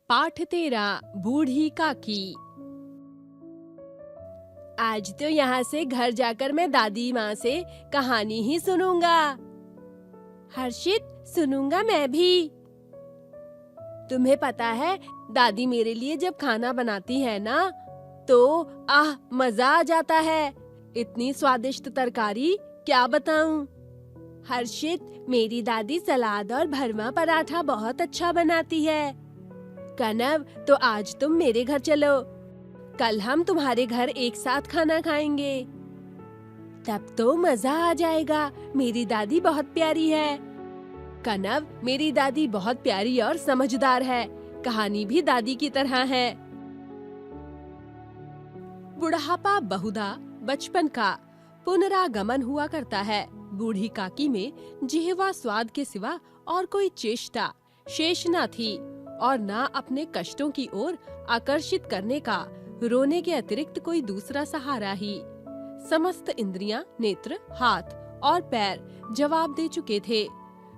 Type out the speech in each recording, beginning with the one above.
पाठ 13 बूढ़ी काकी। आज तो यहाँ से घर जाकर मैं दादी माँ से कहानी ही सुनूंगा। हर्षित, सुनूंगा मैं भी। तुम्हें पता है, दादी मेरे लिए जब खाना बनाती है ना, तो मजा आ जाता है। इतनी स्वादिष्ट तरकारी, क्या बताऊं। हर्षित, मेरी दादी सलाद और भरमा पराठा बहुत अच्छा बनाती है। कनव, तो आज तुम मेरे घर चलो। कल हम तुम्हारे घर एक साथ खाना खाएंगे। तब तो मजा आ जाएगा। मेरी दादी बहुत प्यारी है। कनव, मेरी दादी बहुत प्यारी और समझदार है। कहानी भी दादी की तरह है। बुढ़ापा बहुधा बचपन का पुनरागमन हुआ करता है। बूढ़ी काकी में जिह्वा स्वाद के सिवा और कोई चेष्टा शेष न थी और न अपने कष्टों की ओर आकर्षित करने का रोने के अतिरिक्त कोई दूसरा सहारा ही। समस्त इंद्रियां, नेत्र, हाथ और पैर जवाब दे चुके थे।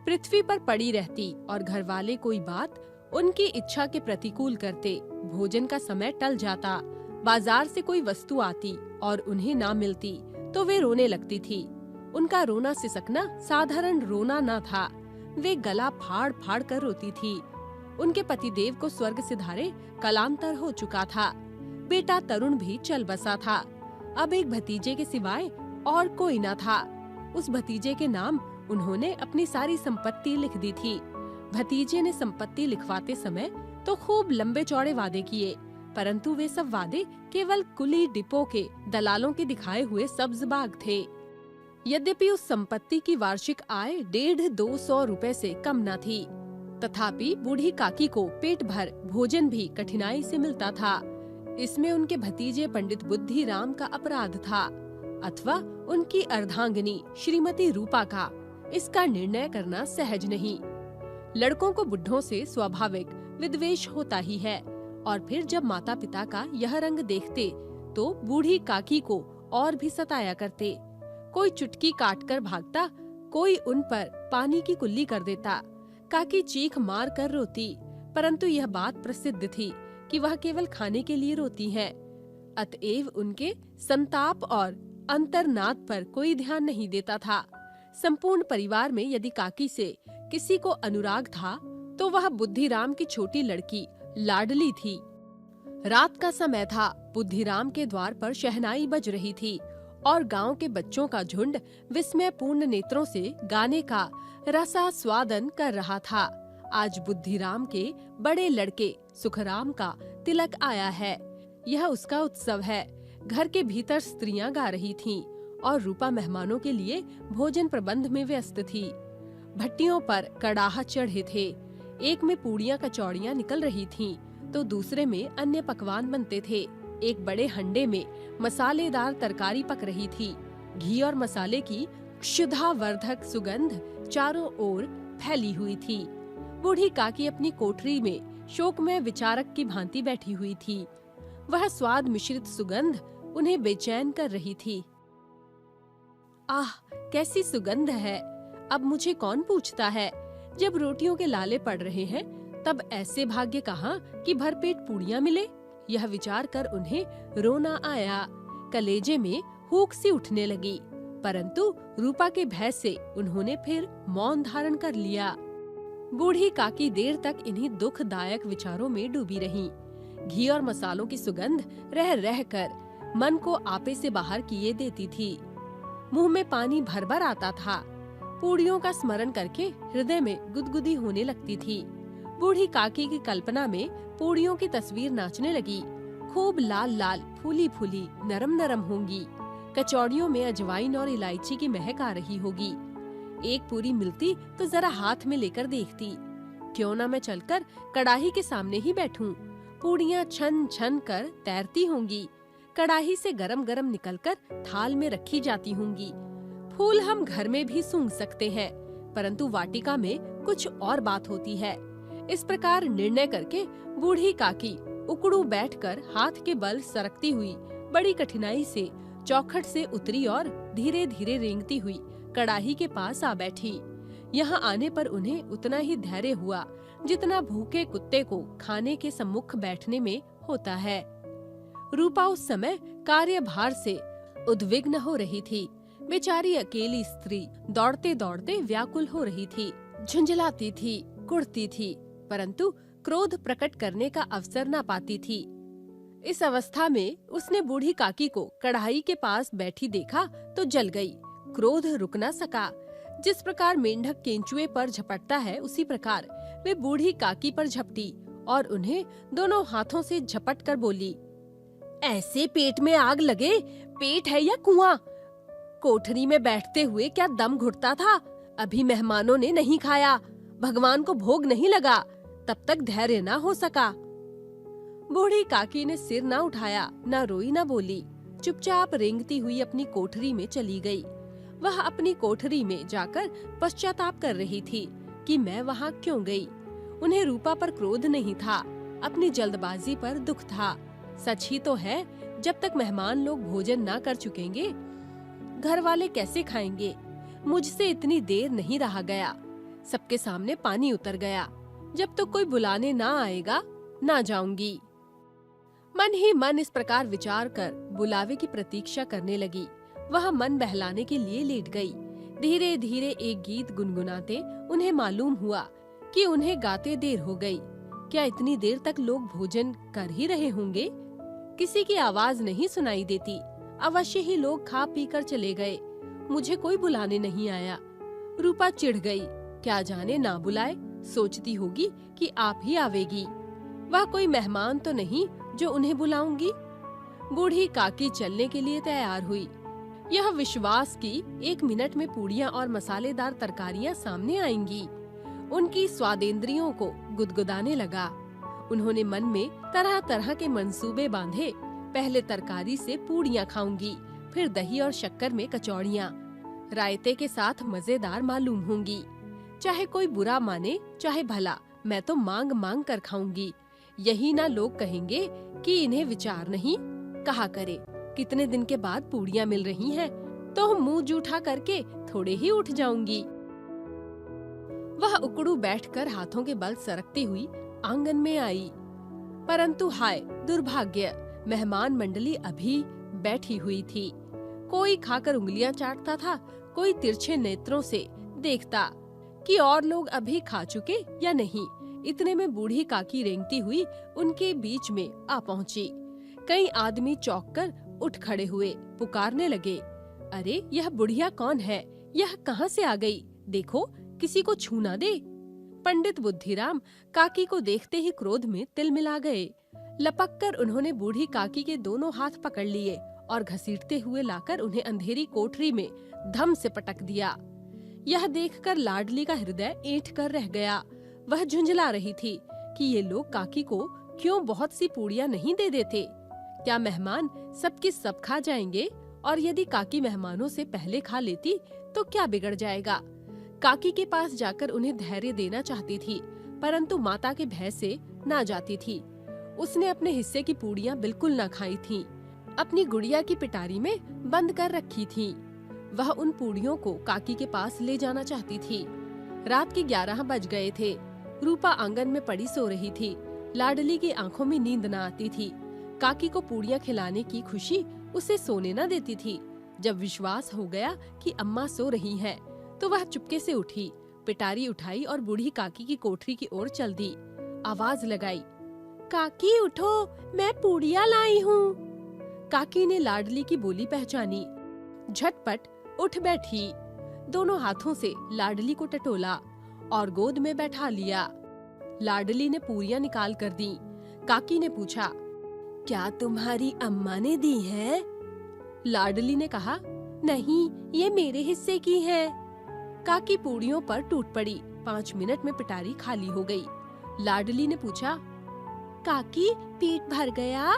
पृथ्वी पर पड़ी रहती और घर वाले कोई बात उनकी इच्छा के प्रतिकूल करते। भोजन का समय टल जाता, बाजार से कोई वस्तु आती और उन्हें ना मिलती तो वे रोने लगती थी। उनका रोना सिसकना साधारण रोना न था। वे गला फाड़ फाड़ कर रोती थी। उनके पतिदेव को स्वर्ग सिधारे कलांतर हो चुका था। बेटा तरुण भी चल बसा था। अब एक भतीजे के सिवाय और कोई न था। उस भतीजे के नाम उन्होंने अपनी सारी संपत्ति लिख दी थी। भतीजे ने संपत्ति लिखवाते समय तो खूब लंबे चौड़े वादे किए, परंतु वे सब वादे केवल कुली डिपो के दलालों के दिखाए हुए सब्ज बाग थे। यद्यपि उस संपत्ति की वार्षिक आय 150-200 रुपए से कम न थी, तथापि बूढ़ी काकी को पेट भर भोजन भी कठिनाई से मिलता था। इसमें उनके भतीजे पंडित बुद्धिराम का अपराध था अथवा उनकी अर्धांगिनी श्रीमती रूपा का। इसका निर्णय करना सहज नहीं। लड़कों को बुढ़ों से स्वाभाविक विद्वेष होता ही है, और फिर जब माता पिता का यह रंग देखते तो बूढ़ी काकी को और भी सताया करते। कोई चुटकी काटकर भागता, कोई उन पर पानी की कुल्ली कर देता। काकी चीख मार कर रोती, परंतु यह बात प्रसिद्ध थी कि वह केवल खाने के लिए रोती हैं। अतएव उनके संताप और अंतर्नाद पर कोई ध्यान नहीं देता था। संपूर्ण परिवार में यदि काकी से किसी को अनुराग था तो वह बुद्धिराम की छोटी लड़की लाडली थी। रात का समय था। बुद्धिराम के द्वार पर शहनाई बज रही थी और गांव के बच्चों का झुंड विस्मयपूर्ण नेत्रों से गाने का रसास्वादन कर रहा था। आज बुद्धिराम के बड़े लड़के सुखराम का तिलक आया है। यह उसका उत्सव है। घर के भीतर स्त्रियां गा रही थीं और रूपा मेहमानों के लिए भोजन प्रबंध में व्यस्त थी। भट्टियों पर कड़ाह चढ़े थे। एक में पूड़ियां कचौड़ियां निकल रही थीं, तो दूसरे में अन्य पकवान बनते थे। एक बड़े हंडे में मसालेदार तरकारी पक रही थी। घी और मसाले की क्षुधावर्धक सुगंध चारों ओर फैली हुई थी। बूढ़ी काकी अपनी कोठरी में शोकमय विचारक की भांति बैठी हुई थी। वह स्वाद मिश्रित सुगंध उन्हें बेचैन कर रही थी। आह, कैसी सुगंध है! अब मुझे कौन पूछता है? जब रोटियों के लाले पड़ रहे हैं, तब ऐसे भाग्य कहाँ कि भरपेट पूड़ियां मिले। यह विचार कर उन्हें रोना आया। कलेजे में हुक सी उठने लगी, परंतु रूपा के भय से उन्होंने फिर मौन धारण कर लिया। बूढ़ी काकी देर तक इन्हीं दुखदायक विचारों में डूबी रहीं। घी और मसालों की सुगंध रह रह कर मन को आपे से बाहर किए देती थी। मुंह में पानी भर भर आता था। पूड़ियों का स्मरण करके हृदय में गुदगुदी होने लगती थी। बूढ़ी काकी की कल्पना में पूड़ियों की तस्वीर नाचने लगी। खूब लाल लाल, फूली फूली, नरम नरम होंगी। कचौड़ियों में अजवाइन और इलायची की महक आ रही होगी। एक पूरी मिलती तो जरा हाथ में लेकर देखती। क्यों ना मैं चलकर कड़ाही के सामने ही बैठूं। पूड़ियां छन छन कर तैरती होंगी। कड़ाही से गरम गरम निकलकर थाल में रखी जाती होंगी। फूल हम घर में भी सूंघ सकते हैं, परंतु वाटिका में कुछ और बात होती है। इस प्रकार निर्णय करके बूढ़ी काकी उकड़ू बैठकर हाथ के बल सरकती हुई बड़ी कठिनाई से चौखट से उतरी और धीरे धीरे रेंगती हुई कड़ाही के पास आ बैठी। यहाँ आने पर उन्हें उतना ही धैर्य हुआ जितना भूखे कुत्ते को खाने के सम्मुख बैठने में होता है। रूपा उस समय कार्यभार से उद्विग्न हो रही थी। बेचारी अकेली स्त्री दौड़ते दौड़ते व्याकुल हो रही थी, झुंझलाती थी, कुढ़ती थी, परंतु क्रोध प्रकट करने का अवसर न पाती थी। इस अवस्था में उसने बूढ़ी काकी को कढ़ाई के पास बैठी देखा तो जल गई। क्रोध रुक न सका। जिस प्रकार मेंढक केंचुए पर झपटता है, उसी प्रकार वे बूढ़ी काकी पर झपटी और उन्हें दोनों हाथों से झपट कर बोली, ऐसे पेट में आग लगे, पेट है या कुआं? कोठरी में बैठते हुए क्या दम घुटता था? अभी मेहमानों ने नहीं खाया, भगवान को भोग नहीं लगा, तब तक धैर्य न हो सका। बूढ़ी काकी ने सिर न उठाया, न रोई न बोली, चुपचाप रेंगती हुई अपनी कोठरी में चली गई। वह अपनी कोठरी में जाकर पश्चाताप कर रही थी कि मैं वहाँ क्यों गई। उन्हें रूपा पर क्रोध नहीं था, अपनी जल्दबाजी पर दुख था। सच ही तो है, जब तक मेहमान लोग भोजन न कर चुकेंगे, घर वाले कैसे खाएंगे। मुझसे इतनी देर नहीं रहा गया, सबके सामने पानी उतर गया। जब तक कोई बुलाने ना आएगा, ना जाऊंगी। मन ही मन इस प्रकार विचार कर बुलावे की प्रतीक्षा करने लगी। वह मन बहलाने के लिए लेट गई। धीरे धीरे एक गीत गुनगुनाते उन्हें मालूम हुआ कि उन्हें गाते देर हो गई। क्या इतनी देर तक लोग भोजन कर ही रहे होंगे? किसी की आवाज नहीं सुनाई देती। अवश्य ही लोग खा पी कर चले गए। मुझे कोई बुलाने नहीं आया। रूपा चिढ़ गई। क्या जाने ना बुलाए, सोचती होगी कि आप ही आवेगी। वह कोई मेहमान तो नहीं जो उन्हें बुलाऊंगी। बूढ़ी काकी चलने के लिए तैयार हुई। यह विश्वास की 1 मिनट में पूड़ियाँ और मसालेदार तरकारियाँ सामने आएंगी। उनकी स्वादेंद्रियों को गुदगुदाने लगा। उन्होंने मन में तरह तरह के मंसूबे बांधे। पहले तरकारी से पूड़ियाँ खाऊंगी, फिर दही और शक्कर में कचौड़ियाँ, रायते के साथ मजेदार मालूम होंगी। चाहे कोई बुरा माने चाहे भला, मैं तो मांग मांग कर खाऊंगी। यही ना लोग कहेंगे कि इन्हें विचार नहीं। कहा करे, कितने दिन के बाद पूड़ियाँ मिल रही हैं, तो मुंह जूठा करके थोड़े ही उठ जाऊंगी। वह उकड़ू बैठकर हाथों के बल सरकती हुई आंगन में आई। परंतु हाय दुर्भाग्य, मेहमान मंडली अभी बैठी हुई थी। कोई खाकर उंगलियां चाटता था, कोई तिरछे नेत्रों से देखता कि और लोग अभी खा चुके या नहीं। इतने में बूढ़ी काकी रेंगती हुई उनके बीच में आ पहुंची। कई आदमी चौंक कर उठ खड़े हुए, पुकारने लगे, अरे यह बुढ़िया कौन है? यह कहाँ से आ गई? देखो, किसी को छू ना दे। पंडित बुद्धिराम काकी को देखते ही क्रोध में तिलमिला गए। लपक कर उन्होंने बूढ़ी काकी के दोनों हाथ पकड़ लिए और घसीटते हुए लाकर उन्हें अंधेरी कोठरी में धम से पटक दिया। यह देखकर लाडली का हृदय ऐंठ कर रह गया। वह झुंझला रही थी कि ये लोग काकी को क्यों बहुत सी पूड़ियाँ नहीं दे देते। क्या मेहमान सबकी सब खा जाएंगे? और यदि काकी मेहमानों से पहले खा लेती तो क्या बिगड़ जाएगा? काकी के पास जाकर उन्हें धैर्य देना चाहती थी, परंतु माता के भय से ना जाती थी। उसने अपने हिस्से की पूड़ियाँ बिल्कुल न खाई थीं, अपनी गुड़िया की पिटारी में बंद कर रखी थीं। वह उन पूड़ियों को काकी के पास ले जाना चाहती थी। रात के 11 बज गए थे। रूपा आंगन में पड़ी सो रही थी। लाडली की आंखों में नींद न आती थी। काकी को पूड़ियाँ खिलाने की खुशी उसे सोने न देती थी। जब विश्वास हो गया कि अम्मा सो रही हैं, तो वह चुपके से उठी, पिटारी उठाई और बूढ़ी काकी की कोठरी की ओर चल दी। आवाज लगाई, काकी उठो, मैं पूड़ियाँ लाई हूँ। काकी ने लाडली की बोली पहचानी, झटपट उठ बैठी, दोनों हाथों से लाडली को टटोला और गोद में बैठा लिया। लाडली ने पूड़ियाँ निकाल कर दी। काकी ने पूछा, क्या तुम्हारी अम्मा ने दी है? लाडली ने कहा, नहीं, ये मेरे हिस्से की है। काकी पूड़ियों पर टूट पड़ी। 5 मिनट में पिटारी खाली हो गई। लाडली ने पूछा, काकी पेट भर गया?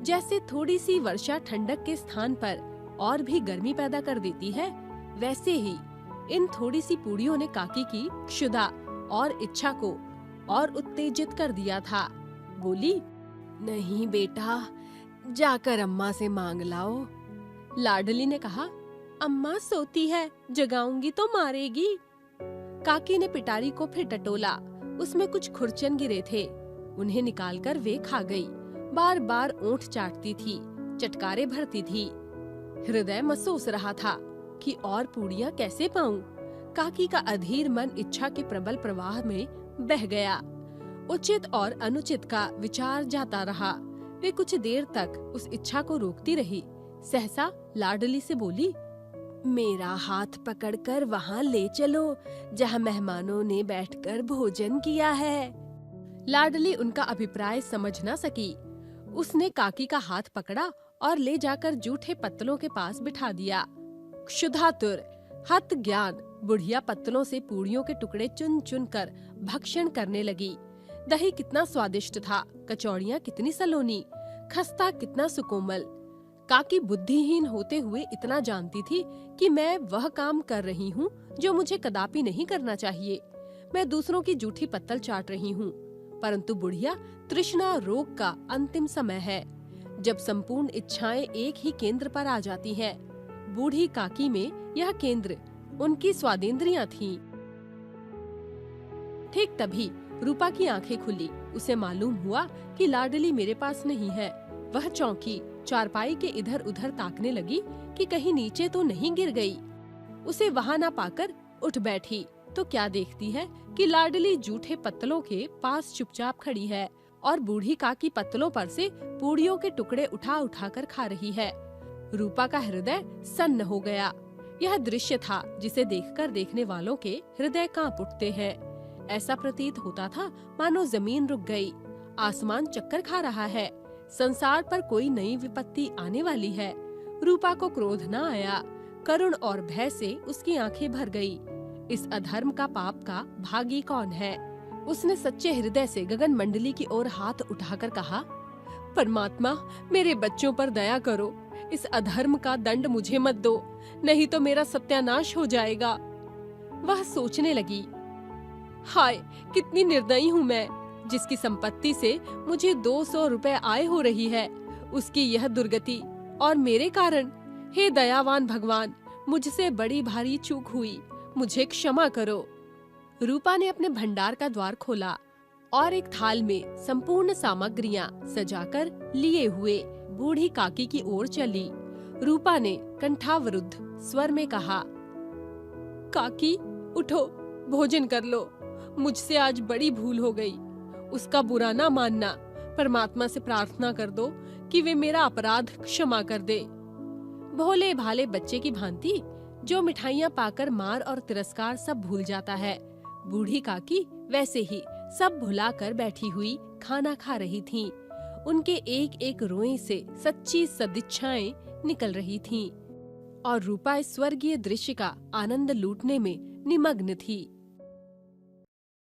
जैसे थोड़ी सी वर्षा ठंडक के स्थान पर और भी गर्मी पैदा कर देती है, वैसे ही इन थोड़ी सी पूड़ियों ने काकी की क्षुधा और इच्छा को और उत्तेजित कर दिया था। बोली, नहीं बेटा, जाकर अम्मा से मांग लाओ। लाडली ने कहा, अम्मा सोती है, जगाऊंगी तो मारेगी। काकी ने पिटारी को फिर टटोला, उसमें कुछ खुरचन गिरे थे। उन्हें निकालकर वे खा गई। बार बार ओंठ चाटती थी, चटकारे भरती थी। हृदय महसूस रहा था कि और पूड़ियाँ कैसे पाऊं। काकी का अधीर मन इच्छा के प्रबल प्रवाह में बह गया। उचित और अनुचित का विचार जाता रहा। वे कुछ देर तक उस इच्छा को रोकती रही। सहसा लाडली से बोली, मेरा हाथ पकड़कर वहाँ ले चलो जहाँ मेहमानों ने बैठकर भोजन किया है। लाडली उनका अभिप्राय समझ न सकी। उसने काकी का हाथ पकड़ा और ले जाकर जूठे पत्तलों के पास बिठा दिया। क्षुधातुर, हत ज्ञान बुढ़िया पत्तलों से पूड़ियों के टुकड़े चुन चुन कर भक्षण करने लगी। दही कितना स्वादिष्ट था, कचौड़ियाँ कितनी सलोनी, खस्ता कितना सुकोमल। काकी बुद्धिहीन होते हुए इतना जानती थी कि मैं वह काम कर रही हूँ जो मुझे कदापि नहीं करना चाहिए। मैं दूसरों की जूठी पत्तल चाट रही हूँ, परंतु बुढ़िया तृष्णा रोग का अंतिम समय है, जब संपूर्ण इच्छाएं एक ही केंद्र पर आ जाती हैं। बूढ़ी काकी में यह केंद्र उनकी स्वादेंद्रियां थीं। ठीक तभी रूपा की आंखें खुली। उसे मालूम हुआ कि लाडली मेरे पास नहीं है। वह चौंकी, चारपाई के इधर उधर ताकने लगी कि कहीं नीचे तो नहीं गिर गई। उसे वहां न पाकर उठ बैठी तो क्या देखती है कि लाडली जूठे पत्तलों के पास चुपचाप खड़ी है और बूढ़ी काकी पत्तलों पर से पूड़ियों के टुकड़े उठा उठा कर खा रही है। रूपा का हृदय सन्न हो गया। यह दृश्य था जिसे देखकर देखने वालों के हृदय कांप उठते हैं। ऐसा प्रतीत होता था मानो जमीन रुक गई, आसमान चक्कर खा रहा है, संसार पर कोई नई विपत्ति आने वाली है। रूपा को क्रोध न आया, करुण और भय से उसकी आंखें भर गई। इस अधर्म का पाप का भागी कौन है? उसने सच्चे हृदय से गगन मंडली की ओर हाथ उठाकर कहा, परमात्मा मेरे बच्चों पर दया करो, इस अधर्म का दंड मुझे मत दो, नहीं तो मेरा सत्यानाश हो जाएगा। वह सोचने लगी, हाय कितनी निर्दयी हूँ मैं, जिसकी संपत्ति से मुझे 200 रुपए आय हो रही है, उसकी यह दुर्गति और मेरे कारण। हे दयावान भगवान, मुझसे बड़ी भारी चूक हुई, मुझे क्षमा करो। रूपा ने अपने भंडार का द्वार खोला और एक थाल में संपूर्ण सामग्रियां सजाकर लिए हुए बूढ़ी काकी की ओर चली। रूपा ने कंठावरुद्ध स्वर में कहा, काकी उठो, भोजन कर लो, मुझसे आज बड़ी भूल हो गई, उसका बुरा ना मानना। परमात्मा से प्रार्थना कर दो कि वे मेरा अपराध क्षमा कर दे। भोले भाले बच्चे की भांति जो मिठाइयाँ पाकर मार और तिरस्कार सब भूल जाता है, बूढ़ी काकी वैसे ही सब भुलाकर बैठी हुई खाना खा रही थीं। उनके एक एक रोए से सच्ची सदिच्छाएं निकल रही थीं और रूपा इस स्वर्गीय दृश्य का आनंद लूटने में निमग्न थी।